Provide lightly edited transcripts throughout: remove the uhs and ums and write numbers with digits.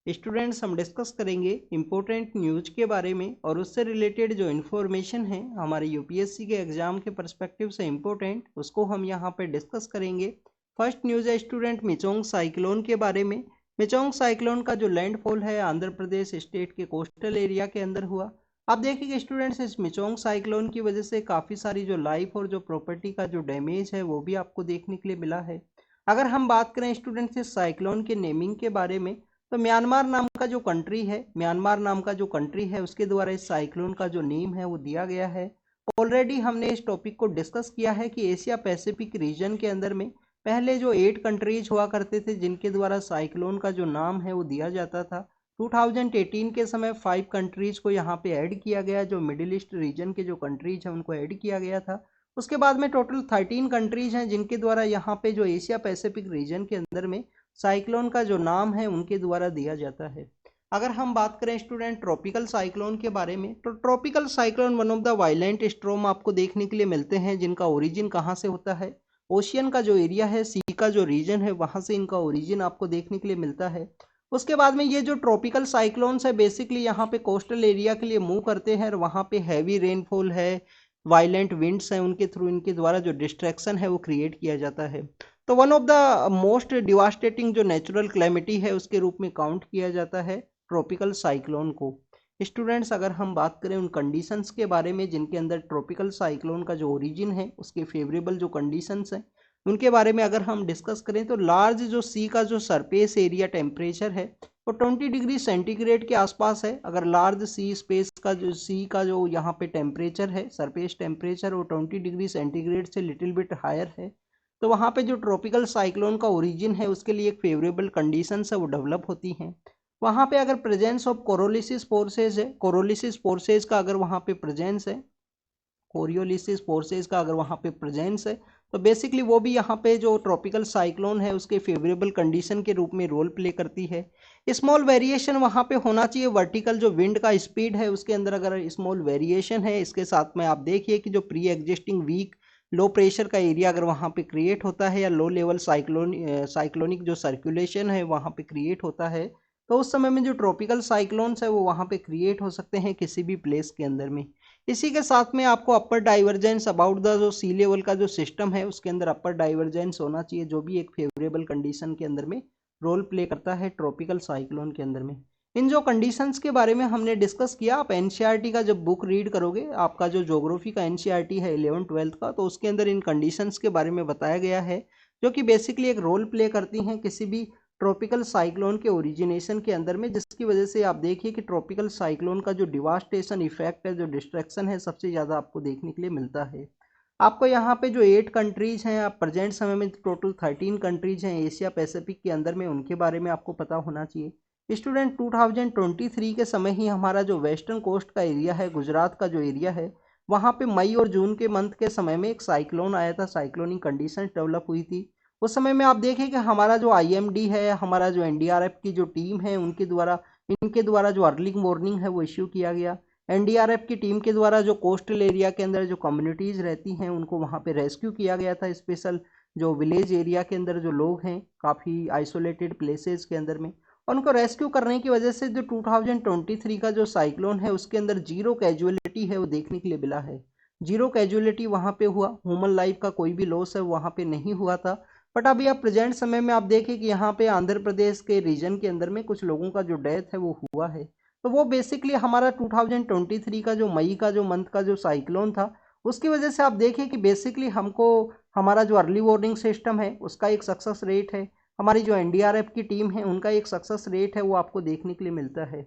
Students हम discuss करेंगे important news के बारे में और उससे रिलेटेड जो इन्फॉर्मेशन है हमारे यूपीएससी के एग्जाम के पर्सपेक्टिव से इम्पोर्टेंट उसको हम यहाँ पे डिस्कस करेंगे। फर्स्ट न्यूज है स्टूडेंट मिचोंग साइक्लोन के बारे में। मिचोंग साइक्लोन का जो लैंडफॉल है आंध्र प्रदेश स्टेट के कोस्टल एरिया के अंदर हुआ। आप देखिए स्टूडेंट्स इस मिचोंग साइक्लोन की वजह से काफ़ी सारी जो लाइफ और जो प्रॉपर्टी का जो डैमेज है वो भी आपको देखने के लिए मिला है। अगर हम बात करें स्टूडेंट्स इस साइक्लोन के नेमिंग के बारे में तो म्यांमार नाम का जो कंट्री है, म्यांमार नाम का जो कंट्री है उसके द्वारा इस साइक्लोन का जो नेम है वो दिया गया है। ऑलरेडी हमने इस टॉपिक को डिस्कस किया है कि एशिया पैसिफिक रीजन के अंदर में पहले जो 8 कंट्रीज हुआ करते थे जिनके द्वारा साइक्लोन का जो नाम है वो दिया जाता था। 2018 के समय 5 कंट्रीज को यहाँ पे ऐड किया गया, जो मिडिल ईस्ट रीजन के जो कंट्रीज हैं उनको ऐड किया गया था। उसके बाद में टोटल 13 कंट्रीज हैं जिनके द्वारा यहाँ पे जो एशिया पैसिफिक रीजन के अंदर में साइक्लोन का जो नाम है उनके द्वारा दिया जाता है। अगर हम बात करें स्टूडेंट ट्रॉपिकल साइक्लोन के बारे में तो tropical cyclone one of the violent storm आपको देखने के लिए मिलते हैं जिनका ओरिजिन कहाँ से होता है, ओशियन का जो एरिया है, सी का जो रीजन है वहाँ से इनका ओरिजिन आपको देखने के लिए मिलता है। उसके बाद में ये जो ट्रॉपिकल साइक्लोन्स है बेसिकली यहाँ पे कोस्टल एरिया के लिए मूव करते हैं और वहाँ पे हैवी रेनफॉल है, वायलेंट विंड्स हैं, उनके थ्रू इनके द्वारा जो डिस्ट्रैक्शन है वो क्रिएट किया जाता है। तो one of the most devastating जो नेचुरल क्लैमिटी है उसके रूप में काउंट किया जाता है ट्रॉपिकल साइक्लोन को। स्टूडेंट्स अगर हम बात करें उन कंडीशंस के बारे में जिनके अंदर ट्रॉपिकल साइक्लोन का जो ओरिजिन है उसके फेवरेबल जो कंडीशंस हैं उनके बारे में अगर हम डिस्कस करें तो लार्ज जो सी का जो सरफेस एरिया टेम्परेचर है वो 20 डिग्री सेंटीग्रेड के आसपास है। अगर लार्ज सी स्पेस का जो सी का जो यहाँ पे टेम्परेचर है, सरफेस टेम्परेचर, वो 20 डिग्री सेंटीग्रेड से लिटिल बिट हायर है तो वहाँ पे जो ट्रॉपिकल साइक्लोन का ओरिजिन है उसके लिए एक फेवरेबल कंडीशंस है वो डेवलप होती हैं। वहाँ पे अगर प्रेजेंस ऑफ कोरोलिसिस फोर्सेज है, कोरोलिसिस फोर्सेज का अगर वहाँ पे प्रेजेंस है, कोरियोलिसिस फोर्सेज का अगर वहाँ पे प्रेजेंस है तो बेसिकली वो भी यहाँ पे जो ट्रॉपिकल साइक्लोन है उसके फेवरेबल कंडीशन के रूप में रोल प्ले करती है। स्मॉल वेरिएशन वहाँ पे होना चाहिए, वर्टिकल जो विंड का स्पीड है उसके अंदर अगर स्मॉल वेरिएशन है, इसके साथ में आप देखिए कि जो pre existing weak low pressure का एरिया अगर वहाँ पे क्रिएट होता है या लो लेवल साइक्लोनिक जो सर्कुलेशन है वहाँ पे क्रिएट होता है तो उस समय में जो ट्रॉपिकल साइक्लोन्स है वो वहाँ पे क्रिएट हो सकते हैं किसी भी प्लेस के अंदर में। इसी के साथ में आपको अपर डाइवर्जेंस अबाउट द जो सी लेवल का जो सिस्टम है उसके अंदर अपर डाइवर्जेंस होना चाहिए, जो भी एक फेवरेबल कंडीशन के अंदर में रोल प्ले करता है ट्रॉपिकल साइक्लोन के अंदर में। इन जो कंडीशंस के बारे में हमने डिस्कस किया, आप एनसीईआरटी का जब बुक रीड करोगे, आपका जो ज्योग्राफी का एनसीईआरटी है 11th-12th का, तो उसके अंदर इन कंडीशंस के बारे में बताया गया है जो कि बेसिकली एक रोल प्ले करती हैं किसी भी ट्रॉपिकल साइक्लोन के ओरिजिनेशन के अंदर में, जिसकी वजह से आप देखिए कि ट्रॉपिकल साइक्लोन का जो डिवास्टेशन इफेक्ट है, जो डिस्ट्रैक्शन है, सबसे ज़्यादा आपको देखने के लिए मिलता है। आपको यहाँ पे जो 8 कंट्रीज हैं, आप प्रेजेंट समय में टोटल 13 कंट्रीज हैं एशिया पैसिफिक के अंदर में, उनके बारे में आपको पता होना चाहिए। स्टूडेंट 2023 के समय ही हमारा जो वेस्टर्न कोस्ट का एरिया है, गुजरात का जो एरिया है, वहाँ पे मई और जून के मंथ के समय में एक साइक्लोन आया था, साइक्लोनिक कंडीशन डेवलप हुई थी। उस समय में आप देखें कि हमारा जो आईएमडी है, हमारा जो एनडीआरएफ की जो टीम है इनके द्वारा जो अर्ली वार्निंग है वो इश्यू किया गया। एनडीआरएफ की टीम के द्वारा जो कोस्टल एरिया के अंदर जो कम्युनिटीज़ रहती हैं उनको वहाँ पे रेस्क्यू किया गया था, स्पेशल जो विलेज एरिया के अंदर जो लोग हैं काफ़ी आइसोलेटेड प्लेसेस के अंदर में, उनको रेस्क्यू करने की वजह से जो 2023 का जो साइक्लोन है उसके अंदर जीरो कैजुअलिटी है वो देखने के लिए मिला है। जीरो कैजुअलिटी वहाँ पे हुआ, ह्यूमन लाइफ का कोई भी लॉस है वहाँ पे नहीं हुआ था। बट अभी आप प्रेजेंट समय में आप देखें कि यहाँ पे आंध्र प्रदेश के रीजन के अंदर में कुछ लोगों का जो डेथ है वो हुआ है। तो वो बेसिकली हमारा 2023 का जो मई का जो मंथ का जो साइक्लोन था उसकी वजह से आप देखें कि बेसिकली हमको हमारा जो अर्ली वार्निंग सिस्टम है उसका एक सक्सेस रेट है, हमारी जो एनडीआरएफ की टीम है उनका एक सक्सेस रेट है वो आपको देखने के लिए मिलता है।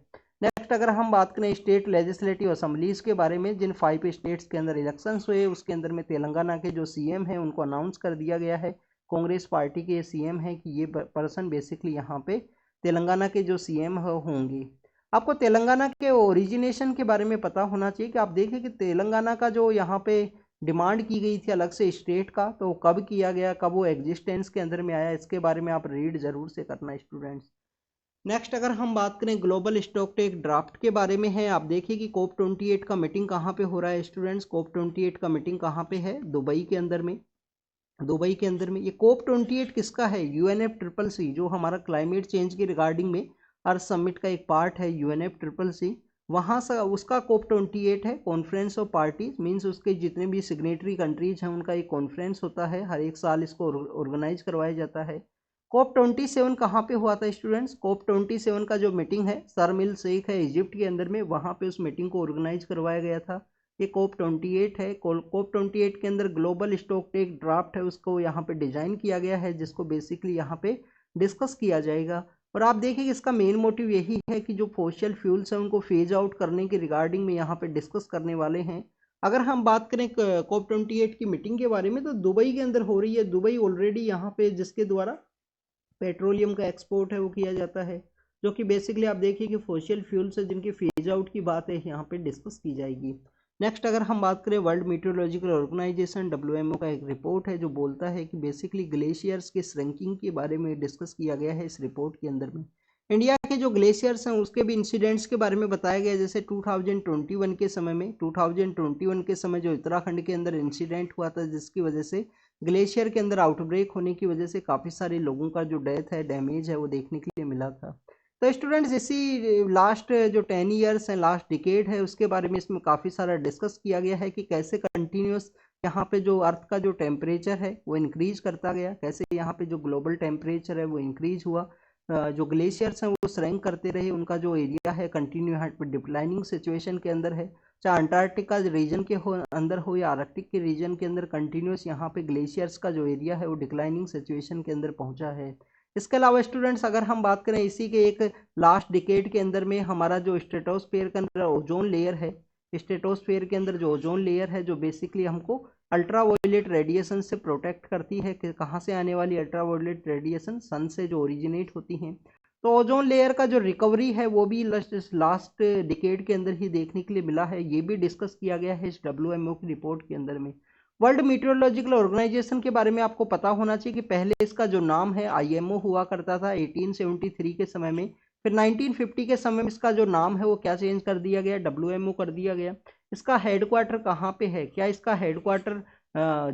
नेक्स्ट अगर हम बात करें स्टेट लेजिस्लेटिव असेंबलीज के बारे में, जिन 5 स्टेट्स के अंदर इलेक्शंस हुए उसके अंदर में तेलंगाना के जो सीएम है उनको अनाउंस कर दिया गया है, कांग्रेस पार्टी के सीएम है कि ये पर्सन बेसिकली यहाँ पे तेलंगाना के जो सीएम होंगे। आपको तेलंगाना के ओरिजिनेशन के बारे में पता होना चाहिए कि आप देखें कि तेलंगाना का जो यहाँ पे डिमांड की गई थी अलग से स्टेट का, तो कब किया गया, कब वो एग्जिस्टेंस के अंदर में आया, इसके बारे में आप रीड जरूर से करना स्टूडेंट्स। नेक्स्ट अगर हम बात करें ग्लोबल स्टॉकटेक ड्राफ्ट के बारे में है, आप देखिए कि COP 28 का मीटिंग कहाँ पे हो रहा है स्टूडेंट्स। COP 28 का मीटिंग कहाँ पे है, दुबई के अंदर में। दुबई के अंदर में ये COP 28 किसका है, UNFCCC, जो हमारा क्लाइमेट चेंज के रिगार्डिंग में अर्थ समिट का एक पार्ट है UNFCCC, वहाँ से उसका COP28 है, कॉन्फ्रेंस ऑफ पार्टीज, मीन्स उसके जितने भी सिग्नेटरी कंट्रीज हैं उनका एक कॉन्फ्रेंस होता है, हर एक साल इसको ऑर्गेनाइज करवाया जाता है। COP27 कहाँ पे हुआ था स्टूडेंट्स? COP27 का जो मीटिंग है शर्म एल शेख है इजिप्ट के अंदर में, वहाँ पे उस मीटिंग को ऑर्गेनाइज करवाया गया था। ये COP28 है। COP28 के अंदर ग्लोबल स्टॉक टेक ड्राफ्ट है, उसको यहाँ पे डिजाइन किया गया है, जिसको बेसिकली यहाँ पे डिस्कस किया जाएगा। और आप देखिए कि इसका मेन मोटिव यही है कि जो फॉसिल फ्यूल्स हैं उनको फेज आउट करने के रिगार्डिंग में यहाँ पे डिस्कस करने वाले हैं। अगर हम बात करें COP28 की मीटिंग के बारे में, तो दुबई के अंदर हो रही है। दुबई ऑलरेडी यहाँ पे जिसके द्वारा पेट्रोलियम का एक्सपोर्ट है वो किया जाता है, जो कि बेसिकली आप देखिए कि फॉसिल फ्यूल से जिनकी फेज आउट की बात है यहाँ पे डिस्कस की जाएगी। नेक्स्ट अगर हम बात करें वर्ल्ड मीटियोलॉजिकल ऑर्गेनाइजेशन WMO का एक रिपोर्ट है जो बोलता है कि बेसिकली ग्लेशियर्स के श्रिंकिंग के बारे में डिस्कस किया गया है इस रिपोर्ट के अंदर में। इंडिया के जो ग्लेशियर्स हैं उसके भी इंसिडेंट्स के बारे में बताया गया, जैसे 2021 के समय में 2021 के समय जो उत्तराखंड के अंदर इंसिडेंट हुआ था, जिसकी वजह से ग्लेशियर के अंदर आउटब्रेक होने की वजह से काफ़ी सारे लोगों का जो डेथ है, डैमेज है, वो देखने के लिए मिला था। तो स्टूडेंट्स इसी लास्ट जो 10 ईयर्स हैं, लास्ट डिकेड है, उसके बारे में इसमें काफ़ी सारा डिस्कस किया गया है कि कैसे कंटिन्यूस यहाँ पे जो अर्थ का जो टेम्परेचर है वो इंक्रीज करता गया, कैसे यहाँ पे जो ग्लोबल टेम्परेचर है वो इंक्रीज हुआ, जो ग्लेशियर्स हैं वो श्रिंक करते रहे, उनका जो एरिया है कंटिन्यू यहाँ पे डिक्लाइनिंग सिचुएशन के अंदर है, चाहे अंटार्कटिका रीजन के अंदर हो या आर्कटिक के रीजन के अंदर कंटिन्यूस यहाँ पे ग्लेशियर्स का जो एरिया है वो डिक्लाइनिंग सिचुएशन के अंदर पहुँचा है। इसके अलावा स्टूडेंट्स अगर हम बात करें इसी के एक लास्ट डिकेड के अंदर में हमारा जो स्ट्रेटोस्फेयर के अंदर ओजोन लेयर है, स्ट्रेटोस्फेयर के अंदर जो ओजोन लेयर है जो बेसिकली हमको अल्ट्रावायलेट रेडिएशन से प्रोटेक्ट करती है, कि कहाँ से आने वाली अल्ट्रावायलेट रेडिएशन? सन से जो ओरिजिनेट होती हैं। तो ओजोन लेयर का जो रिकवरी है वो भी लास्ट डिकेड के अंदर ही देखने के लिए मिला है, ये भी डिस्कस किया गया है इस WMO की रिपोर्ट के अंदर में। वर्ल्ड मीटियोलॉजिकल ऑर्गेनाइजेशन के बारे में आपको पता होना चाहिए कि पहले इसका जो नाम है IMO हुआ करता था 1873 के समय में, फिर 1950 के समय में इसका जो नाम है वो क्या चेंज कर दिया गया? WMO कर दिया गया। इसका हेडक्वार्टर कहाँ पे है? क्या इसका हेडक्वार्टर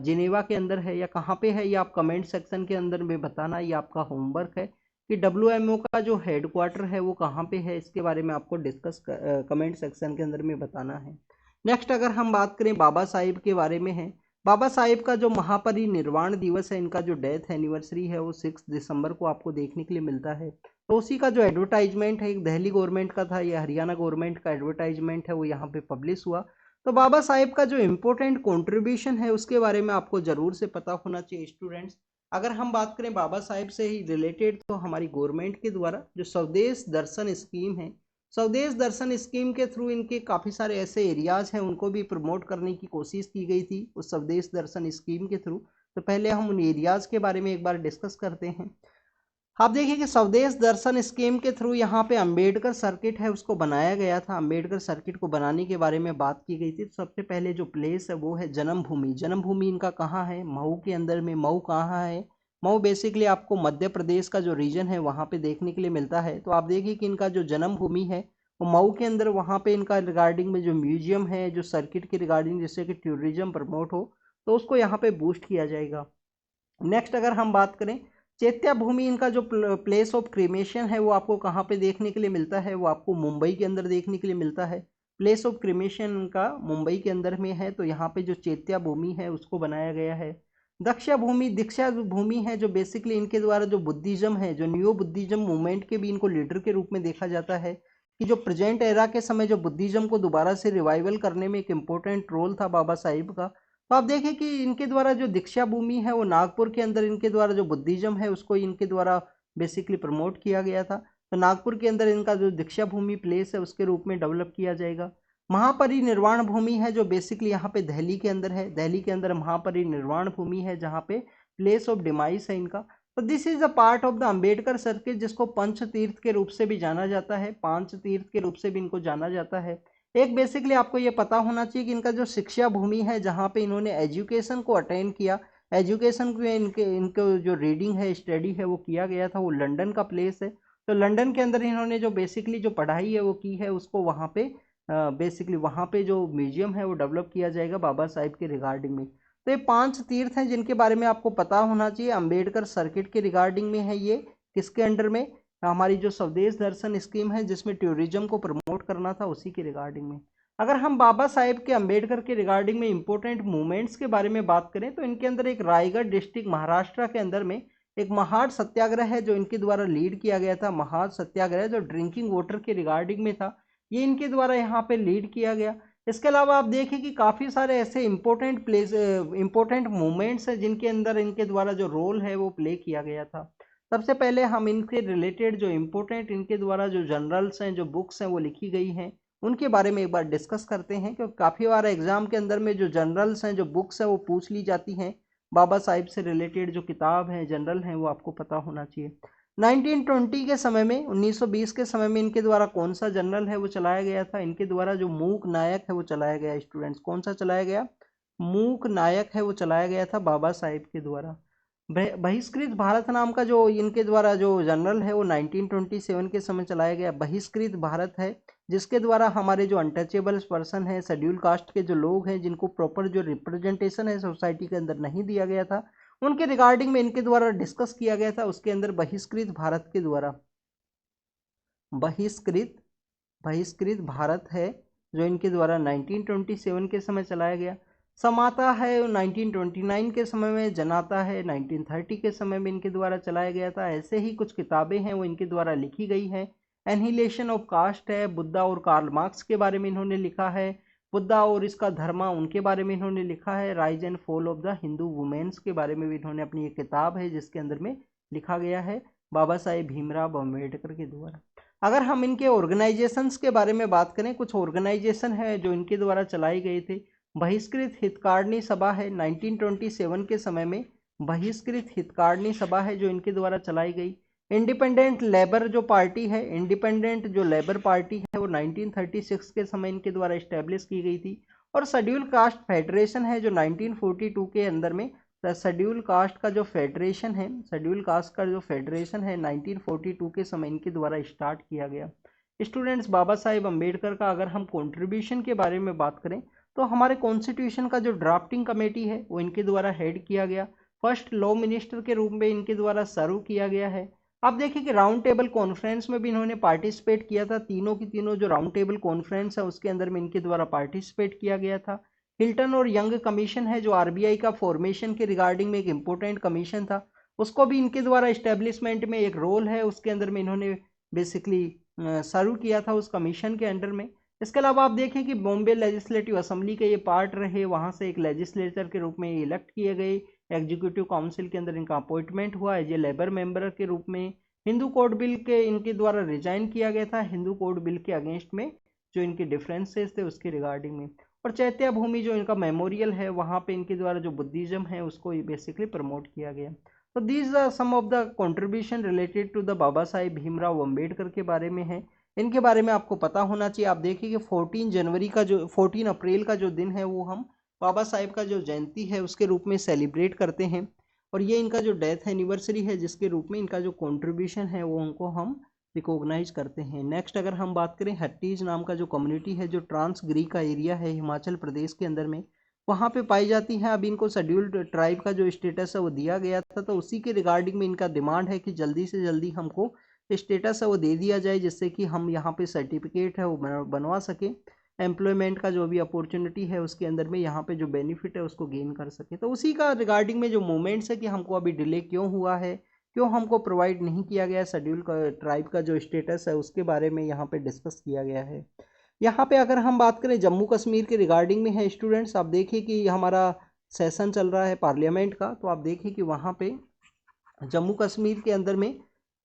जिनेवा के अंदर है या कहाँ पे है? ये आप कमेंट सेक्शन के अंदर में बताना, ये आपका होमवर्क है कि WMO का जो हेडक्वार्टर है वो कहाँ पे है, इसके बारे में आपको डिस्कस कमेंट सेक्शन के अंदर में बताना है। नेक्स्ट अगर हम बात करें बाबा साहिब के बारे में है, बाबा साहिब का जो महापरिनिर्वाण दिवस है, इनका जो डेथ एनिवर्सरी है वो 6 दिसंबर को आपको देखने के लिए मिलता है। तो उसी का जो एडवर्टाइजमेंट है एक दिल्ली गवर्नमेंट का था या हरियाणा गवर्नमेंट का एडवर्टाइजमेंट है वो यहाँ पे पब्लिश हुआ। तो बाबा साहिब का जो इम्पोर्टेंट कॉन्ट्रीब्यूशन है उसके बारे में आपको ज़रूर से पता होना चाहिए स्टूडेंट्स। अगर हम बात करें बाबा साहिब से ही रिलेटेड, तो हमारी गवर्नमेंट के द्वारा जो स्वदेश दर्शन स्कीम है, स्वदेश दर्शन स्कीम के थ्रू इनके काफ़ी सारे ऐसे एरियाज हैं उनको भी प्रमोट करने की कोशिश की गई थी उस स्वदेश दर्शन स्कीम के थ्रू। तो पहले हम उन एरियाज के बारे में एक बार डिस्कस करते हैं। आप देखिए कि स्वदेश दर्शन स्कीम के थ्रू यहाँ पे अंबेडकर सर्किट है उसको बनाया गया था। अंबेडकर सर्किट को बनाने के बारे में बात की गई थी। तो सबसे पहले जो प्लेस है वो है जन्मभूमि। जन्मभूमि इनका कहाँ है? मऊ के अंदर में। मऊ कहाँ है? मऊ बेसिकली आपको मध्य प्रदेश का जो रीजन है वहाँ पे देखने के लिए मिलता है। तो आप देखिए कि इनका जो जन्मभूमि है वो मऊ के अंदर, वहाँ पे इनका रिगार्डिंग में जो म्यूजियम है जो सर्किट के रिगार्डिंग जिससे कि टूरिज्म प्रमोट हो, तो उसको यहाँ पे बूस्ट किया जाएगा। नेक्स्ट अगर हम बात करें चैत्या भूमि, इनका जो प्लेस ऑफ क्रीमेशन है वो आपको कहाँ पे देखने के लिए मिलता है? वो आपको मुंबई के अंदर देखने के लिए मिलता है। प्लेस ऑफ क्रीमेशन इनका मुंबई के अंदर में है। तो यहाँ पे जो चैत्या भूमि है उसको बनाया गया है। दक्षा भूमि, दीक्षा भूमि है जो बेसिकली इनके द्वारा जो बुद्धिज्म है, जो न्यू बुद्धिज्म मूवमेंट के भी इनको लीडर के रूप में देखा जाता है, कि जो प्रेजेंट एरा के समय जो बुद्धिज्म को दोबारा से रिवाइवल करने में एक इम्पोर्टेंट रोल था बाबा साहिब का। तो आप देखें कि इनके द्वारा जो दीक्षा भूमि है वो नागपुर के अंदर इनके द्वारा जो बुद्धिज्म है उसको इनके द्वारा बेसिकली प्रमोट किया गया था। तो नागपुर के अंदर इनका जो दीक्षा भूमि प्लेस है उसके रूप में डेवलप किया जाएगा। महापरिनिर्वाण भूमि है जो बेसिकली यहाँ पे दिल्ली के अंदर है। दिल्ली के अंदर महापरिनिर्वाण भूमि है जहाँ पे प्लेस ऑफ डिमाइस है इनका। तो this is a part of the Ambedkar circuit, जिसको पंच तीर्थ के रूप से भी जाना जाता है, पांच तीर्थ के रूप से भी इनको जाना जाता है। एक बेसिकली आपको ये पता होना चाहिए कि इनका जो शिक्षा भूमि है जहाँ पे इन्होंने एजुकेशन को अटेंड किया, एजुकेशन को इनको जो रीडिंग है, स्टडी है वो किया गया था, वो लंदन का प्लेस है। तो लंदन के अंदर इन्होंने जो बेसिकली जो पढ़ाई है वो की है, उसको वहाँ पे बेसिकली वहाँ पे जो म्यूजियम है वो डेवलप किया जाएगा बाबा साहिब के रिगार्डिंग में। तो ये पांच तीर्थ हैं जिनके बारे में आपको पता होना चाहिए। अंबेडकर सर्किट के रिगार्डिंग में है ये, किसके अंडर में? हमारी जो स्वदेश दर्शन स्कीम है जिसमें टूरिज्म को प्रमोट करना था, उसी के रिगार्डिंग में। अगर हम बाबा साहेब के अम्बेडकर के रिगार्डिंग में इंपॉर्टेंट मूवमेंट्स के बारे में बात करें तो इनके अंदर एक रायगढ़ डिस्ट्रिक्ट महाराष्ट्र के अंदर में एक महाड सत्याग्रह है जो इनके द्वारा लीड किया गया था। महाड सत्याग्रह जो ड्रिंकिंग वाटर के रिगार्डिंग में था, ये इनके द्वारा यहाँ पे लीड किया गया। इसके अलावा आप देखें कि काफ़ी सारे ऐसे इंपॉर्टेंट मूवमेंट्स हैं जिनके अंदर इनके द्वारा जो रोल है वो प्ले किया गया था। सबसे पहले हम इनके रिलेटेड जो इम्पोर्टेंट इनके द्वारा जो जर्नल्स हैं, जो बुक्स हैं वो लिखी गई हैं, उनके बारे में एक बार डिस्कस करते हैं, क्योंकि काफ़ी बार एग्जाम के अंदर में जो जर्नल्स हैं, जो बुक्स हैं वो पूछ ली जाती हैं। बाबा साहिब से रिलेटेड जो किताब हैं, जनरल हैं, वो आपको पता होना चाहिए। 1920 के समय में, 1920 के समय में इनके द्वारा कौन सा जनरल है वो चलाया गया था? इनके द्वारा जो मूक नायक है वो चलाया गया। स्टूडेंट्स, कौन सा चलाया गया? मूक नायक है वो चलाया गया था बाबा साहिब के द्वारा। बहिष्कृत भारत नाम का जो इनके द्वारा जो जनरल है वो 1927 के समय चलाया गया। बहिष्कृत भारत है जिसके द्वारा हमारे जो अनटचेबल पर्सन है, शेड्यूल कास्ट के जो लोग हैं, जिनको प्रॉपर जो रिप्रेजेंटेशन है सोसाइटी के अंदर नहीं दिया गया था, उनके रिगार्डिंग में इनके द्वारा डिस्कस किया गया था। उसके अंदर बहिष्कृत भारत के द्वारा बहिष्कृत भारत है जो इनके द्वारा 1927 के समय चलाया गया। समाता है 1929 के समय में, जनाता है 1930 के समय में इनके द्वारा चलाया गया था। ऐसे ही कुछ किताबें हैं वो इनके द्वारा लिखी गई हैं। एनहिलेशन ऑफ कास्ट है, बुद्धा और कार्ल मार्क्स के बारे में इन्होंने लिखा है। बुद्धा और इसका धर्मा, उनके बारे में इन्होंने लिखा है। Rise and fall of the Hindu women's के बारे में भी इन्होंने अपनी एक किताब है जिसके अंदर में लिखा गया है बाबा साहेब भीमराव अम्बेडकर के द्वारा। अगर हम इनके ऑर्गेनाइजेशंस के बारे में बात करें, कुछ ऑर्गेनाइजेशन है जो इनके द्वारा चलाई गई थे। बहिष्कृत हितकारिणी सभा है 1927 के समय में, बहिष्कृत हितकारिणी सभा है जो इनके द्वारा चलाई गई। इंडिपेंडेंट लेबर जो पार्टी है, इंडिपेंडेंट जो लेबर पार्टी है वो 1936 के समय इनके द्वारा इस्टेब्लिश की गई थी। और शेड्यूल कास्ट फेडरेशन है जो 1942 के अंदर में, शेड्यूल कास्ट का जो फेडरेशन है, शेड्यूल कास्ट का जो फेडरेशन है 1942 के समय इनके द्वारा स्टार्ट किया गया। स्टूडेंट्स, बाबा साहेब अम्बेडकर का अगर हम कंट्रीब्यूशन के बारे में बात करें तो हमारे कॉन्स्टिट्यूशन का जो ड्राफ्टिंग कमेटी है वो इनके द्वारा हेड किया गया। फर्स्ट लॉ मिनिस्टर के रूप में इनके द्वारा सर्व किया गया है। आप देखिए कि राउंड टेबल कॉन्फ्रेंस में भी इन्होंने पार्टिसिपेट किया था। तीनों की तीनों जो राउंड टेबल कॉन्फ्रेंस है उसके अंदर में इनके द्वारा पार्टिसिपेट किया गया था। हिल्टन और यंग कमीशन है जो आरबीआई का फॉर्मेशन के रिगार्डिंग में एक इम्पोर्टेंट कमीशन था, उसको भी इनके द्वारा इस्टेब्लिशमेंट में एक रोल है, उसके अंदर में इन्होंने बेसिकली सर्व किया था उस कमीशन के अंडर में। इसके अलावा आप देखें कि बॉम्बे लेजिस्लेटिव असेंबली के ये पार्ट रहे, वहाँ से एक लेजिस्लेचर के रूप में इलेक्ट किए गए। एग्जीक्यूटिव काउंसिल के अंदर इनका अपॉइंटमेंट हुआ एज ए लेबर मेंबर के रूप में। हिंदू कोड बिल के इनके द्वारा रिजाइन किया गया था, हिंदू कोड बिल के अगेंस्ट में जो इनके डिफरेंसेस थे उसके रिगार्डिंग में। और चैत्य भूमि जो इनका मेमोरियल है, वहाँ पे इनके द्वारा जो बुद्धिज्म है उसको बेसिकली प्रमोट किया गया। तो these are some of the contribution related to the Baba Saheb Bhimrao Ambedkar के बारे में है। इनके बारे में आपको पता होना चाहिए। आप देखिए कि 14 अप्रैल का जो दिन है वो हम बाबा साहेब का जो जयंती है उसके रूप में सेलिब्रेट करते हैं, और ये इनका जो डेथ एनिवर्सरी है जिसके रूप में इनका जो कंट्रीब्यूशन है वो उनको हम रिकॉग्नाइज करते हैं। नेक्स्ट अगर हम बात करें, हट्टीज नाम का जो कम्युनिटी है जो ट्रांसगिरी का एरिया है हिमाचल प्रदेश के अंदर में, वहाँ पे पाई जाती है। अब इनको शेड्यूल्ड ट्राइब का जो स्टेटस है वो दिया गया था, तो उसी के रिगार्डिंग में इनका डिमांड है कि जल्दी से जल्दी हमको स्टेटस है वो दे दिया जाए, जिससे कि हम यहाँ पे सर्टिफिकेट है वो बनवा सकें, एम्प्लॉयमेंट का जो भी अपॉर्चुनिटी है उसके अंदर में यहाँ पे जो बेनिफिट है उसको गेन कर सके। तो उसी का रिगार्डिंग में जो मूवमेंट्स है कि हमको अभी डिले क्यों हुआ है, क्यों हमको प्रोवाइड नहीं किया गया शेड्यूल का ट्राइब का जो स्टेटस है, उसके बारे में यहाँ पे डिस्कस किया गया है। यहाँ पे अगर हम बात करें जम्मू कश्मीर के रिगार्डिंग में है स्टूडेंट्स, आप देखिए कि हमारा सेशन चल रहा है पार्लियामेंट का, तो आप देखिए कि वहाँ पे जम्मू कश्मीर के अंदर में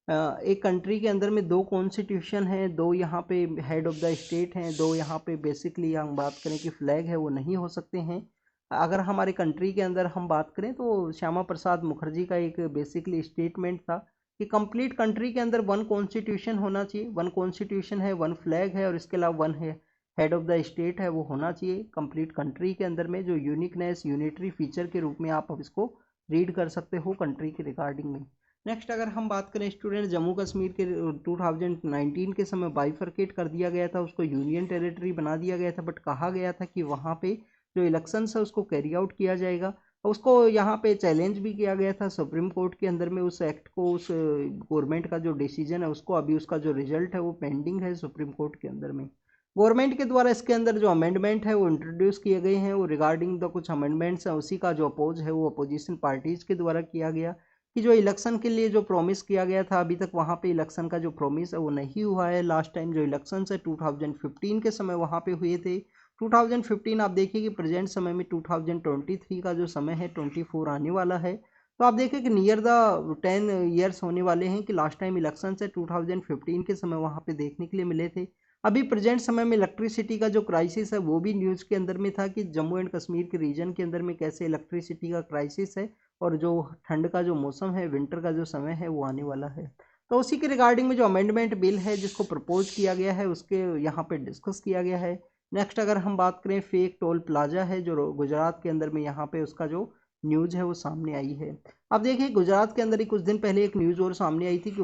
एक कंट्री के अंदर में दो कॉन्स्टिट्यूशन है, दो यहाँ पे हेड ऑफ द स्टेट हैं, दो यहाँ पे बेसिकली हम बात करें कि फ्लैग है वो नहीं हो सकते हैं। अगर हमारे कंट्री के अंदर हम बात करें तो श्यामा प्रसाद मुखर्जी का एक बेसिकली स्टेटमेंट था कि कंप्लीट कंट्री के अंदर वन कॉन्स्टिट्यूशन होना चाहिए, वन कॉन्स्टिट्यूशन है, वन फ्लैग है, और इसके अलावा वन है हेड ऑफ द स्टेट है वो होना चाहिए कंप्लीट कंट्री के अंदर में, जो यूनिकनेस यूनिटरी फीचर के रूप में आप अब इसको रीड कर सकते हो कंट्री के रिगार्डिंग में। नेक्स्ट अगर हम बात करें स्टूडेंट, जम्मू कश्मीर के 2019 के समय बाइफरकेट कर दिया गया था, उसको यूनियन टेरिटरी बना दिया गया था, बट कहा गया था कि वहाँ पे जो इलेक्शंस है उसको कैरी आउट किया जाएगा। उसको यहाँ पे चैलेंज भी किया गया था सुप्रीम कोर्ट के अंदर में उस एक्ट को, उस गवर्नमेंट का जो डिसीजन है उसको। अभी उसका जो रिजल्ट है वो पेंडिंग है सुप्रीम कोर्ट के अंदर में। गवर्नमेंट के द्वारा इसके अंदर जो अमेंडमेंट है वो इंट्रोड्यूस किए गए हैं, वो रिगार्डिंग द कुछ अमेंडमेंट्स हैं, उसी का जो अपोज है वो अपोजिशन पार्टीज के द्वारा किया गया कि जो इलेक्शन के लिए जो प्रॉमिस किया गया था अभी तक वहाँ पे इलेक्शन का जो प्रॉमिस है वो नहीं हुआ है। लास्ट टाइम जो इलेक्शन है 2015 के समय वहाँ पे हुए थे। 2015 आप देखिए कि प्रेजेंट समय में 2023 का जो समय है 24 आने वाला है। तो आप देखिए कि नियर द 10 ईयर्स होने वाले हैं कि लास्ट टाइम इलेक्शन से 2015 के समय वहाँ पे देखने के लिए मिले थे। अभी प्रेजेंट समय में इलेक्ट्रिसिटी का जो क्राइसिस है वो भी न्यूज़ के अंदर में था कि जम्मू एंड कश्मीर के रीजन के अंदर में कैसे इलेक्ट्रिसिटी का क्राइसिस है और जो ठंड का जो मौसम है, विंटर का जो समय है वो आने वाला है। तो उसी के रिगार्डिंग में जो अमेंडमेंट बिल है जिसको प्रपोज किया गया है उसके यहाँ पे डिस्कस किया गया है। नेक्स्ट अगर हम बात करें फेक टोल प्लाजा है जो गुजरात के अंदर में यहाँ पे उसका जो न्यूज़ है वो सामने आई है। अब देखिए गुजरात के अंदर ही कुछ दिन पहले एक न्यूज़ और सामने आई थी कि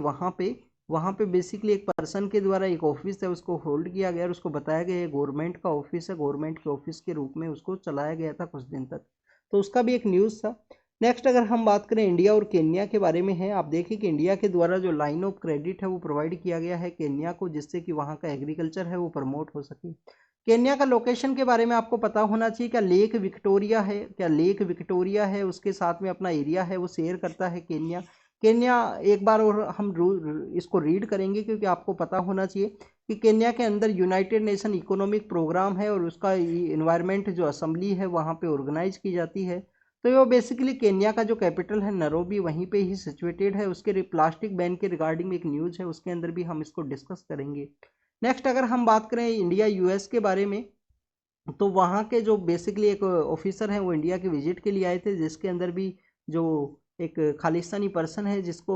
वहाँ पे बेसिकली एक पर्सन के द्वारा एक ऑफिस है उसको होल्ड किया गया और उसको बताया गया गवर्नमेंट का ऑफिस है, गवर्नमेंट के ऑफिस के रूप में उसको चलाया गया था कुछ दिन तक। तो उसका भी एक न्यूज़ था। नेक्स्ट अगर हम बात करें इंडिया और केन्या के बारे में है, आप देखिए कि इंडिया के द्वारा जो लाइन ऑफ क्रेडिट है वो प्रोवाइड किया गया है केन्या को, जिससे कि वहाँ का एग्रीकल्चर है वो प्रमोट हो सके। केन्या का लोकेशन के बारे में आपको पता होना चाहिए। क्या लेक विक्टोरिया है, क्या लेक विक्टोरिया है उसके साथ में अपना एरिया है वो शेयर करता है केन्या। केन्या एक बार और हम इसको रीड करेंगे क्योंकि आपको पता होना चाहिए कि केन्या के अंदर यूनाइटेड नेशन इकोनॉमिक प्रोग्राम है और उसका इन्वायरमेंट जो असेंबली है वहाँ पे ऑर्गेनाइज की जाती है। तो ये बेसिकली केन्या का जो कैपिटल है नैरोबी वहीं पे ही सिचुएटेड है। उसके प्लास्टिक बैन के रिगार्डिंग एक न्यूज़ है उसके अंदर भी हम इसको डिस्कस करेंगे। नेक्स्ट अगर हम बात करें इंडिया यूएस के बारे में, तो वहाँ के जो बेसिकली एक ऑफिसर हैं वो इंडिया के विजिट के लिए आए थे, जिसके अंदर भी जो एक खालिस्तानी पर्सन है जिसको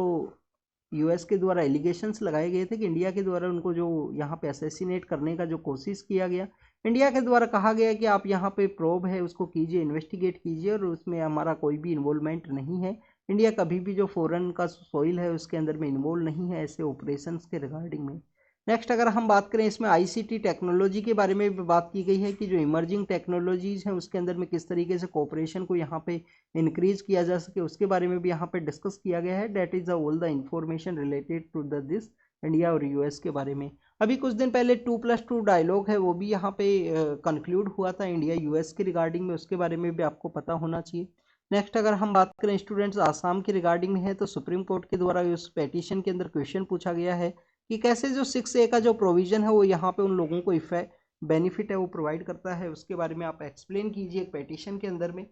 यूएस के द्वारा एलिगेशंस लगाए गए थे कि इंडिया के द्वारा उनको जो यहाँ पे असैसिनेट करने का जो कोशिश किया गया, इंडिया के द्वारा कहा गया कि आप यहाँ पे प्रोब है उसको कीजिए, इन्वेस्टिगेट कीजिए और उसमें हमारा कोई भी इन्वॉल्वमेंट नहीं है। इंडिया कभी भी जो फॉरेन का सॉइल है उसके अंदर में इन्वॉल्व नहीं है ऐसे ऑपरेशंस के रिगार्डिंग में। नेक्स्ट अगर हम बात करें इसमें आईसीटी टेक्नोलॉजी के बारे में भी बात की गई है कि जो इमर्जिंग टेक्नोलॉजीज हैं उसके अंदर में किस तरीके से कोऑपरेशन को यहाँ पे इंक्रीज किया जा सके उसके बारे में भी यहाँ पे डिस्कस किया गया है। That is all the information related to the this India और यूएस के बारे में। अभी कुछ दिन पहले 2+2 डायलॉग है वो भी यहाँ पे कंक्लूड हुआ था इंडिया यूएस के रिगार्डिंग में, उसके बारे में भी आपको पता होना चाहिए। नेक्स्ट अगर हम बात करें स्टूडेंट्स आसाम के रिगार्डिंग में है, तो सुप्रीम कोर्ट के द्वारा उस पेटिशन के अंदर क्वेश्चन पूछा गया है कि कैसे जो 6A का जो प्रोविजन है वो यहाँ पे उन लोगों को इफेक्ट बेनिफिट है वो प्रोवाइड करता है, उसके बारे में आप एक्सप्लेन कीजिए एक पेटिशन के अंदर में।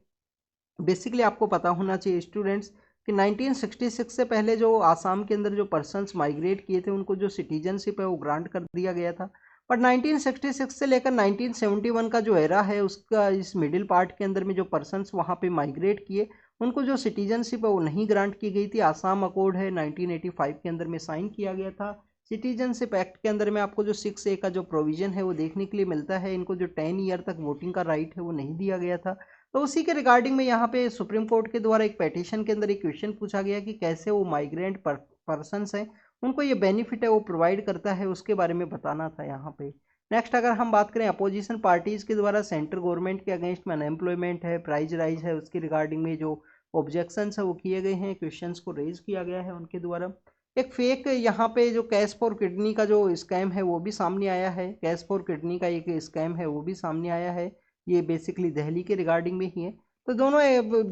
बेसिकली आपको पता होना चाहिए स्टूडेंट्स कि 1966 से पहले जो आसाम के अंदर जो पर्सन्स माइग्रेट किए थे उनको जो सिटीजनशिप है वो ग्रांट कर दिया गया था। बट 1966 से लेकर 1971 का जो एरा है उसका इस मिडिल पार्ट के अंदर में जो पर्सन्स वहाँ पे माइग्रेट किए उनको जो सिटीजनशिप है वो नहीं ग्रांट की गई थी। आसाम अकॉर्ड है 1985 के अंदर में साइन किया गया था। सिटीजनशिप एक्ट के अंदर में आपको जो 6A का जो प्रोविजन है वो देखने के लिए मिलता है। इनको जो 10 ईयर तक वोटिंग का राइट है वो नहीं दिया गया था। तो उसी के रिगार्डिंग में यहाँ पे सुप्रीम कोर्ट के द्वारा एक पेटिशन के अंदर एक क्वेश्चन पूछा गया कि कैसे वो माइग्रेंट पर्सनस हैं उनको ये बेनिफिट है वो प्रोवाइड करता है, उसके बारे में बताना था यहाँ पे। नेक्स्ट अगर हम बात करें अपोजिशन पार्टीज के द्वारा सेंट्रल गवर्नमेंट के अगेंस्ट में अनएम्प्लॉयमेंट है, प्राइस राइज है, उसके रिगार्डिंग में जो ऑब्जेक्शंस है वो किए गए हैं, क्वेश्चंस को रेज किया गया है उनके द्वारा। एक फेक यहाँ पे जो कैश फॉर किडनी का जो स्कैम है वो भी सामने आया है। कैश फॉर किडनी का एक स्कैम है वो भी सामने आया है, ये बेसिकली दिल्ली के रिगार्डिंग में ही है। तो दोनों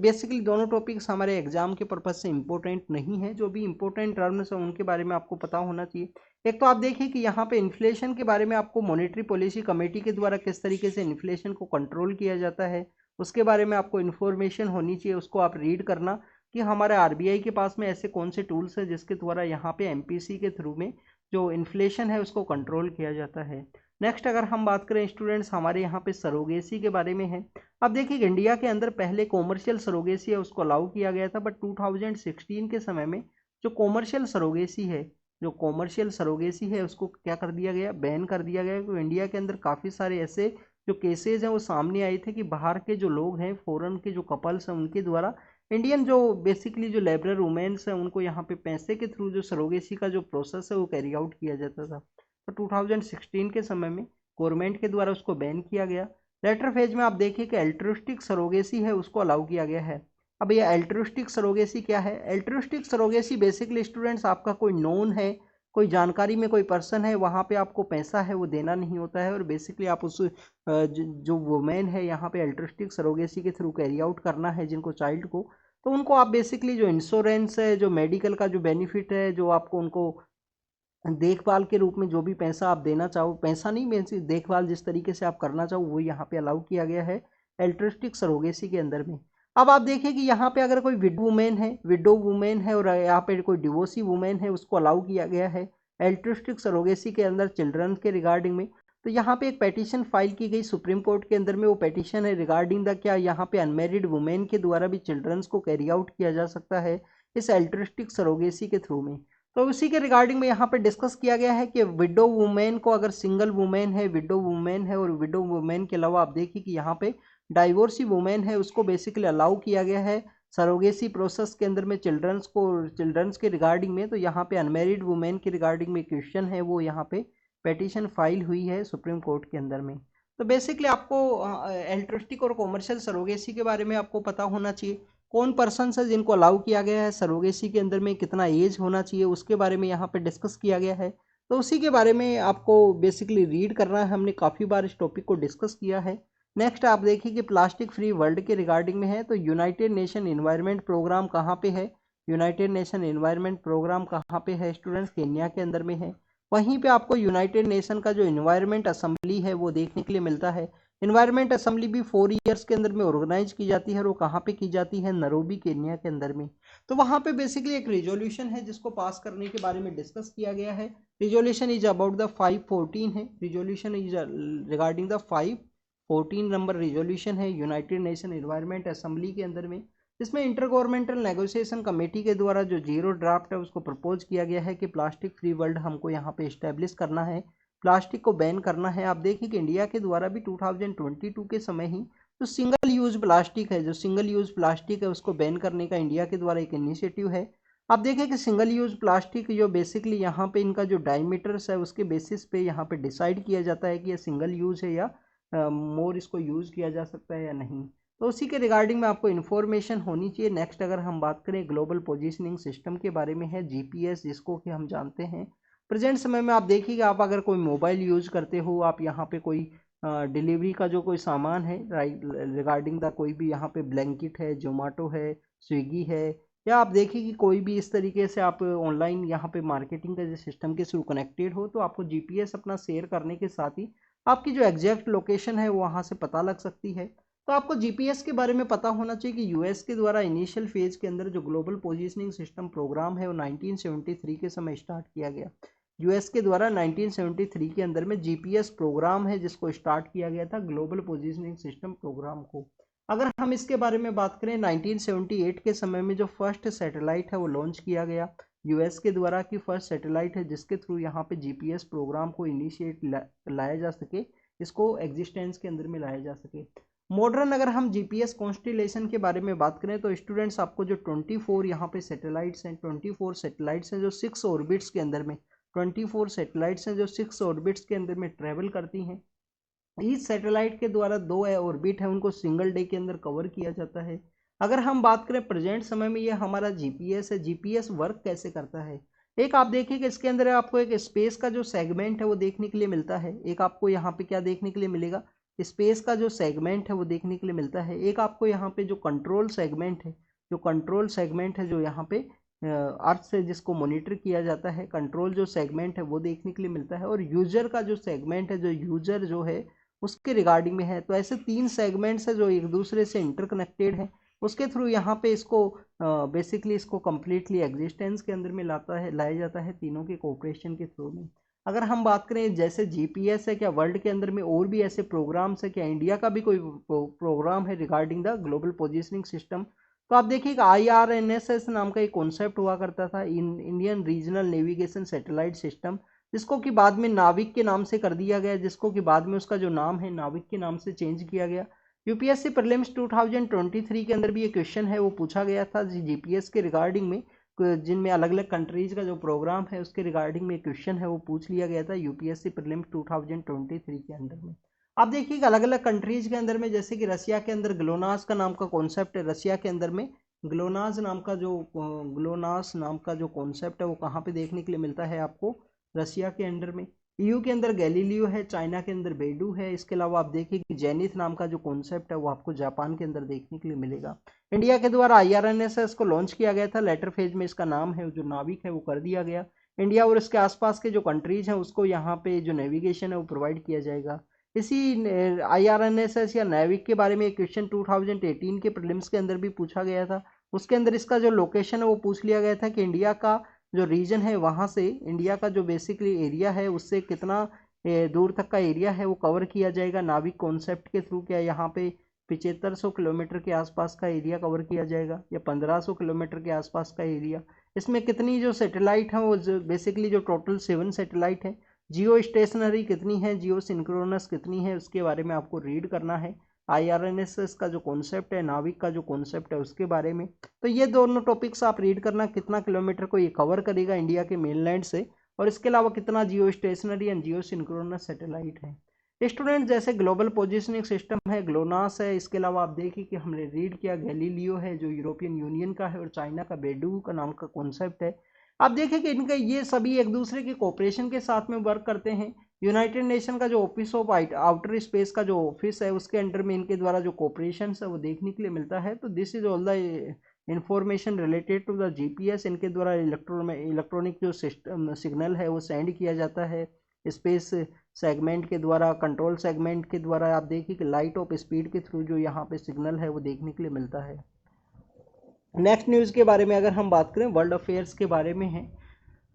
बेसिकली दोनों टॉपिक्स हमारे एग्जाम के पर्पज से इंपॉर्टेंट नहीं है। जो भी इंपॉर्टेंट टर्म्स है उनके बारे में आपको पता होना चाहिए। एक तो आप देखिए कि यहाँ पे इन्फ्लेशन के बारे में आपको मॉनेटरी पॉलिसी कमेटी के द्वारा किस तरीके से इन्फ्लेशन को कंट्रोल किया जाता है उसके बारे में आपको इन्फॉर्मेशन होनी चाहिए, उसको आप रीड करना कि हमारे आरबीआई के पास में ऐसे कौन से टूल्स हैं जिसके द्वारा यहाँ पे एमपीसी के थ्रू में जो इन्फ्लेशन है उसको कंट्रोल किया जाता है। नेक्स्ट अगर हम बात करें स्टूडेंट्स हमारे यहाँ पे सरोगेसी के बारे में है। अब देखिए इंडिया के अंदर पहले कॉमर्शियल सरोगेसी है उसको अलाउ किया गया था, बट 2016 के समय में जो कॉमर्शियल सरोगेसी है उसको क्या कर दिया गया, बैन कर दिया गया। तो इंडिया के अंदर काफ़ी सारे ऐसे जो केसेज हैं वो सामने आए थे कि बाहर के जो लोग हैं, फॉरेन के जो कपल्स हैं, उनके द्वारा इंडियन जो बेसिकली जो लेबरर वुमेन्स हैं उनको यहाँ पे पैसे के थ्रू जो सरोगेसी का जो प्रोसेस है वो कैरी आउट किया जाता था। तो 2016 के समय में गवर्नमेंट के द्वारा उसको बैन किया गया। लेटर फेज में आप देखिए कि एल्ट्रुस्टिक सरोगेसी है उसको अलाउ किया गया है। अब ये एल्ट्रुस्टिक सरोगेसी क्या है? एल्ट्रुस्टिक सरोगेसी बेसिकली स्टूडेंट्स आपका कोई नोन है, कोई जानकारी में कोई पर्सन है, वहाँ पे आपको पैसा है वो देना नहीं होता है, और बेसिकली आप उस जो वुमेन है यहाँ पे एल्ट्रुस्टिक सरोगेसी के थ्रू कैरी आउट करना है जिनको चाइल्ड को, तो उनको आप बेसिकली जो इंश्योरेंस है, जो मेडिकल का जो बेनिफिट है, जो आपको उनको देखभाल के रूप में जो भी पैसा आप देना चाहो, पैसा नहीं मीन्स देखभाल जिस तरीके से आप करना चाहो, वो यहाँ पे अलाउ किया गया है एल्ट्रिस्टिक सरोगेसी के अंदर में। अब आप देखिए कि यहाँ पे अगर कोई विडो वुमेन है और यहाँ पे कोई डिवोर्सी वुमेन है, उसको अलाउ किया गया है एल्ट्रिस्टिक सरोगेसी के अंदर चिल्ड्रन के रिगार्डिंग में। तो यहाँ पे एक पेटिशन फाइल की गई सुप्रीम कोर्ट के अंदर में, वो पेटिशन है रिगार्डिंग द क्या यहाँ पे अनमेरिड वुमेन के द्वारा भी चिल्ड्रंस को कैरी आउट किया जा सकता है इस एल्ट्रिस्टिक सरोगेसी के थ्रू में। तो उसी के रिगार्डिंग में यहाँ पे डिस्कस किया गया है कि विडो वुमेन को, अगर सिंगल वुमेन है, विडो वुमेन है, और विडो वुमेन के अलावा आप देखिए कि यहाँ पे डाइवोर्सी वुमेन है, उसको बेसिकली अलाउ किया गया है सरोगेसी प्रोसेस के अंदर में चिल्ड्रंस के रिगार्डिंग में। तो यहाँ पे अनमेरिड वुमेन के रिगार्डिंग में क्वेश्चन है, वो यहाँ पे पेटिशन फाइल हुई है सुप्रीम कोर्ट के अंदर में। तो बेसिकली आपको एल्ट्रिस्टिक और कॉमर्शियल सरोगेसी के बारे में आपको पता होना चाहिए। कौन पर्सन है जिनको अलाउ किया गया है सरोगेसी के अंदर में, कितना एज होना चाहिए, उसके बारे में यहाँ पे डिस्कस किया गया है। तो उसी के बारे में आपको बेसिकली रीड करना है, हमने काफ़ी बार इस टॉपिक को डिस्कस किया है। नेक्स्ट आप देखिए कि प्लास्टिक फ्री वर्ल्ड के रिगार्डिंग में है, तो यूनाइटेड नेशन इन्वायरमेंट प्रोग्राम कहाँ पे है? यूनाइटेड नेशन इन्वायरमेंट प्रोग्राम कहाँ पे है स्टूडेंट्स? केन्या के अंदर में है। वहीं पे आपको यूनाइटेड नेशन का जो इन्वायरमेंट असेंबली है वो देखने के लिए मिलता है। इन्वायरमेंट असेंबली भी 4 ईयर्स के अंदर में ऑर्गेनाइज की जाती है, और वो कहाँ पे की जाती है? नैरोबी केन्या के अंदर में। तो वहाँ पे बेसिकली एक रिजोल्यूशन है जिसको पास करने के बारे में डिस्कस किया गया है। रिजोल्यूशन इज अबाउट द 514 है, resolution is regarding the 514 number resolution है यूनाइटेड नेशन इन्वायरमेंट असेंबली के अंदर में। इसमें इंटर गवर्नमेंटल नेगोशिएशन कमेटी के द्वारा जो जीरो ड्राफ्ट है उसको प्रपोज किया गया है कि प्लास्टिक फ्री वर्ल्ड हमको यहाँ पे इस्टेब्लिश करना है, प्लास्टिक को बैन करना है। आप देखिए कि इंडिया के द्वारा भी 2022 के समय ही जो सिंगल यूज प्लास्टिक है, जो सिंगल यूज प्लास्टिक है उसको बैन करने का इंडिया के द्वारा एक इनिशिएटिव है। आप देखें कि सिंगल यूज प्लास्टिक जो बेसिकली यहाँ पे इनका जो डायमीटर्स है उसके बेसिस पे यहाँ पे डिसाइड किया जाता है कि ये सिंगल यूज है या मोर इसको यूज किया जा सकता है या नहीं। तो उसी के रिगार्डिंग में आपको इन्फॉर्मेशन होनी चाहिए। नेक्स्ट अगर हम बात करें ग्लोबल पोजिशनिंग सिस्टम के बारे में है, जीपीएस जिसको कि हम जानते हैं। प्रेजेंट समय में आप देखिएगा, आप अगर कोई मोबाइल यूज करते हो, आप यहाँ पे कोई डिलीवरी का जो कोई सामान है रिगार्डिंग द कोई भी यहाँ पे ब्लैंकेट है, जोमेटो है, स्विगी है, या आप देखिए कि कोई भी इस तरीके से आप ऑनलाइन यहाँ पे मार्केटिंग के सिस्टम के थ्रू कनेक्टेड हो, तो आपको जीपीएस अपना शेयर करने के साथ ही आपकी जो एग्जैक्ट लोकेशन है वो वहाँ से पता लग सकती है। तो आपको जीपीएस के बारे में पता होना चाहिए कि यूएस के द्वारा इनिशियल फेज के अंदर जो ग्लोबल पोजिशनिंग सिस्टम प्रोग्राम है वो 1973 के समय स्टार्ट किया गया। यूएस के द्वारा 1973 के अंदर में जीपीएस प्रोग्राम है जिसको स्टार्ट किया गया था, ग्लोबल पोजिशनिंग सिस्टम प्रोग्राम को। अगर हम इसके बारे में बात करें, 1978 के समय में जो फर्स्ट सैटेलाइट है वो लॉन्च किया गया यूएस के द्वारा, की फर्स्ट सैटेलाइट है जिसके थ्रू यहाँ पे जीपीएस प्रोग्राम को इनिशिएट लाया जा सके, इसको एग्जिस्टेंस के अंदर में लाया जा सके। मॉडर्न अगर हम जीपीएस कॉन्स्टिलेशन के बारे में बात करें तो स्टूडेंट्स आपको जो 24 यहाँ पे सैटेलाइट्स हैं, 24 सैटेलाइट्स हैं जो 6 ऑर्बिट्स के अंदर में, 24 सैटेलाइट्स हैं जो 6 ऑर्बिट्स के अंदर में ट्रेवल करती हैं। इस सैटेलाइट के द्वारा 2 ऑर्बिट है उनको सिंगल डे के अंदर कवर किया जाता है। अगर हम बात करें प्रेजेंट समय में, ये हमारा जीपीएस है, जीपीएस वर्क कैसे करता है? एक आप देखिए कि इसके अंदर आपको एक स्पेस का जो सेगमेंट है वो देखने के लिए मिलता है। एक आपको यहाँ पे क्या देखने के लिए मिलेगा? स्पेस का जो सेगमेंट है वो देखने के लिए मिलता है। एक आपको यहाँ पे जो कंट्रोल सेगमेंट है, जो कंट्रोल सेगमेंट है जो यहाँ पे अर्थ से जिसको मॉनिटर किया जाता है, कंट्रोल जो सेगमेंट है वो देखने के लिए मिलता है। और यूजर का जो सेगमेंट है, जो यूजर जो है उसके रिगार्डिंग में है। तो ऐसे 3 सेगमेंट्स है जो एक दूसरे से इंटरकनेक्टेड है, उसके थ्रू यहाँ पे इसको बेसिकली इसको कम्प्लीटली एग्जिस्टेंस के अंदर में लाया जाता है तीनों के कोऑपरेशन के थ्रू में। अगर हम बात करें जैसे जीपीएस है, क्या वर्ल्ड के अंदर में और भी ऐसे प्रोग्राम्स है? क्या इंडिया का भी कोई प्रोग्राम है regarding the global positioning system? तो आप देखिएगा IRNSS नाम का एक कॉन्सेप्ट हुआ करता था, Indian regional navigation satellite system, जिसको कि बाद में नाविक के नाम से कर दिया गया, जिसको कि बाद में उसका जो नाम है नाविक के नाम से चेंज किया गया। यूपीएससी प्रीलिम्स 2023 के अंदर भी ये क्वेश्चन है वो पूछा गया था जीपीएस के रिगार्डिंग में, जिनमें अलग अलग कंट्रीज का जो प्रोग्राम है उसके रिगार्डिंग में क्वेश्चन है वो पूछ लिया गया था यूपीएससी प्रीलिम्स 2023 के अंदर में। आप देखिएगा अलग अलग कंट्रीज के अंदर में, जैसे कि रसिया के अंदर ग्लोनास का नाम का कॉन्सेप्ट है, रसिया के अंदर में ग्लोनास नाम का जो कॉन्सेप्ट है वो कहाँ पे देखने के लिए मिलता है आपको? रसिया के अंडर में। ईयू के अंदर गैलीलियो है, चाइना के अंदर बेडू है। इसके अलावा आप देखिए कि जेनिथ नाम का जो कॉन्सेप्ट है वो आपको जापान के अंदर देखने के लिए मिलेगा। इंडिया के द्वारा IRNSS को लॉन्च किया गया था। लेटर फेज में इसका नाम है जो नाविक है वो कर दिया गया। इंडिया और इसके आसपास के जो कंट्रीज हैं उसको यहाँ पे जो नेविगेशन है वो प्रोवाइड किया जाएगा। इसी IRNSS या नेविक के बारे में एक क्वेश्चन 2018 के प्रीलिम्स के अंदर भी पूछा गया था। उसके अंदर इसका जो लोकेशन है वो पूछ लिया गया था कि इंडिया का जो रीजन है वहाँ से इंडिया का जो बेसिकली एरिया है उससे कितना दूर तक का एरिया है वो कवर किया जाएगा नाविक कॉन्सेप्ट के थ्रू। क्या यहाँ पे 7500 किलोमीटर के आसपास का एरिया कवर किया जाएगा या 1500 किलोमीटर के आसपास का एरिया? इसमें कितनी जो सैटेलाइट है वो बेसिकली जो टोटल 7 सैटेलाइट है। जियो स्टेशनरी कितनी है, जियो सिंक्रोनस कितनी है, उसके बारे में आपको रीड करना है। IRNSS का जो कॉन्सेप्ट है, नाविक का जो कॉन्सेप्ट है उसके बारे में। तो ये दोनों टॉपिक्स आप रीड करना, कितना किलोमीटर को ये कवर करेगा इंडिया के मेनलैंड से, और इसके अलावा कितना जियो stationery and Jio synchronous satellite है। स्टूडेंट जैसे ग्लोबल पोजिशनिंग सिस्टम है, ग्लोनास है, इसके अलावा आप देखिए कि हमने रीड किया गैलीलियो है जो यूरोपियन यूनियन का है, और चाइना का बेडू का नाम का कॉन्सेप्ट है। आप देखिए कि इनका ये सभी एक दूसरे के कोऑपरेशन के साथ में वर्क करते हैं। यूनाइटेड नेशन का जो ऑफिस ऑफ आउटर स्पेस का जो ऑफिस है उसके अंडर में इनके द्वारा जो कोऑपरेशन है वो देखने के लिए मिलता है। तो this is all the information related to the GPS। इनके द्वारा इलेक्ट्रॉनिक जो सिस्टम सिग्नल है वो सेंड किया जाता है स्पेस सेगमेंट के द्वारा, कंट्रोल सेगमेंट के द्वारा। आप देखिए कि लाइट ऑफ स्पीड के थ्रू जो यहाँ पे सिग्नल है वो देखने के लिए मिलता है। नेक्स्ट न्यूज़ के बारे में अगर हम बात करें, वर्ल्ड अफेयर्स के बारे में है,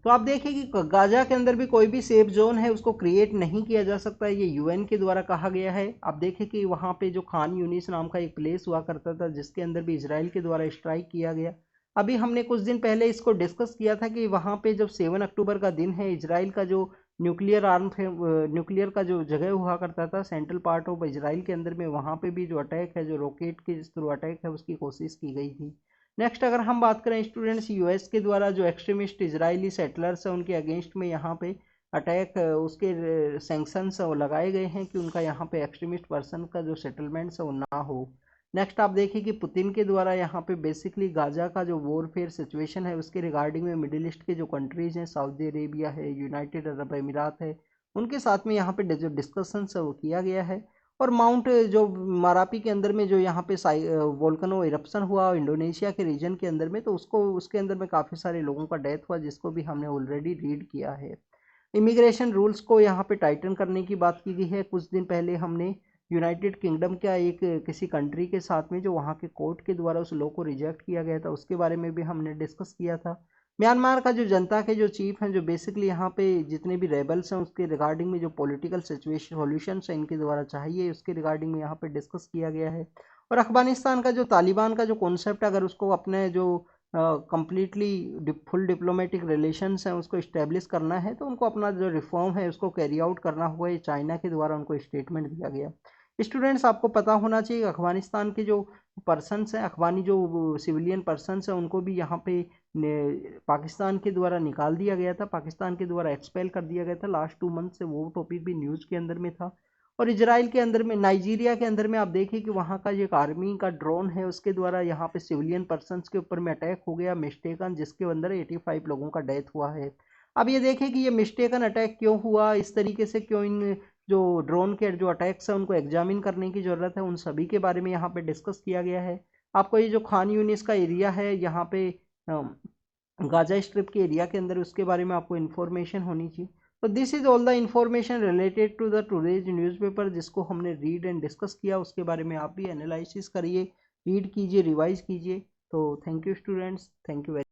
तो आप देखिए कि गाजा के अंदर भी कोई भी सेफ जोन है उसको क्रिएट नहीं किया जा सकता है, ये UN के द्वारा कहा गया है। आप देखिए कि वहाँ पे जो खान यूनिस नाम का एक प्लेस हुआ करता था जिसके अंदर भी इजराइल के द्वारा स्ट्राइक किया गया। अभी हमने कुछ दिन पहले इसको डिस्कस किया था कि वहाँ पे जब 7 अक्टूबर का दिन है, इजराइल का जो न्यूक्लियर का जो जगह हुआ करता था सेंट्रल पार्ट ऑफ इजराइल के अंदर में, वहाँ पे भी जो अटैक है, जो रॉकेट के थ्रू अटैक है उसकी कोशिश की गई थी। नेक्स्ट अगर हम बात करें स्टूडेंट्स, US के द्वारा जो एक्सट्रीमिस्ट इजरायली सेटलर्स हैं उनके अगेंस्ट में यहाँ पे अटैक, उसके सैंक्शंस वो लगाए गए हैं कि उनका यहाँ पे एक्सट्रीमिस्ट पर्सन का जो सेटलमेंट्स है वो ना हो। नेक्स्ट आप देखिए कि पुतिन के द्वारा यहाँ पे बेसिकली गाजा का जो वॉरफेयर सिचुएशन है उसके रिगार्डिंग में मिडिल ईस्ट के जो कंट्रीज हैं, सऊदी अरेबिया है, यूनाइटेड अरब अमीरात है, उनके साथ में यहाँ पे जो डिस्कशन है वो किया गया है। और माउंट जो मारापी के अंदर में जो यहाँ पे वोल्केनो इरप्शन हुआ इंडोनेशिया के रीजन के अंदर में, तो उसके अंदर में काफ़ी सारे लोगों का डेथ हुआ जिसको भी हमने ऑलरेडी रीड किया है। इमिग्रेशन रूल्स को यहाँ पे टाइटन करने की बात की गई है। कुछ दिन पहले हमने यूनाइटेड किंगडम का एक किसी कंट्री के साथ में जो वहाँ के कोर्ट के द्वारा उस लॉ को रिजेक्ट किया गया था उसके बारे में भी हमने डिस्कस किया था। म्यांमार का जो जनता के जो चीफ हैं, जो बेसिकली यहाँ पे जितने भी रेबल्स हैं उसके रिगार्डिंग में जो पॉलिटिकल सिचुएशन सॉल्यूशन है इनके द्वारा चाहिए उसके रिगार्डिंग में यहाँ पे डिस्कस किया गया है। और अफगानिस्तान का जो तालिबान का जो कॉन्सेप्ट अगर उसको अपने जो कंप्लीटली फुल डिप्लोमेटिक रिलेशंस हैं उसको इस्टेब्लिश करना है तो उनको अपना जो रिफॉर्म है उसको कैरी आउट करना हुआ, ये चाइना के द्वारा उनको स्टेटमेंट दिया गया। स्टूडेंट्स आपको पता होना चाहिए अफगानिस्तान के जो पर्सनस हैं, अफगानी जो सिविलियन पर्सनस हैं, उनको भी यहाँ पे पाकिस्तान के द्वारा निकाल दिया गया था, पाकिस्तान के द्वारा एक्सपेल कर दिया गया था लास्ट 2 मंथ से। वो टॉपिक भी न्यूज़ के अंदर में था। और इजराइल के अंदर में, नाइजीरिया के अंदर में आप देखिए कि वहाँ का एक आर्मी का ड्रोन है उसके द्वारा यहाँ पे सिविलियन पर्सनस के ऊपर में अटैक हो गया मिस्टेकन, जिसके अंदर 85 लोगों का डेथ हुआ है। अब ये देखें कि ये मिस्टेकन अटैक क्यों हुआ, इस तरीके से क्यों इन जो ड्रोन के जो अटैक्स हैं उनको एग्जामिन करने की ज़रूरत है, उन सभी के बारे में यहाँ पे डिस्कस किया गया है। आपको ये जो खान यूनिस का एरिया है यहाँ पे गाजा स्ट्रिप के एरिया के अंदर, उसके बारे में आपको इन्फॉर्मेशन होनी चाहिए। तो this is all the information related to the today's newspaper जिसको हमने रीड एंड डिस्कस किया। उसके बारे में आप भी एनालिसिस करिए, रीड कीजिए, रिवाइज कीजिए। तो thank you students, thank you very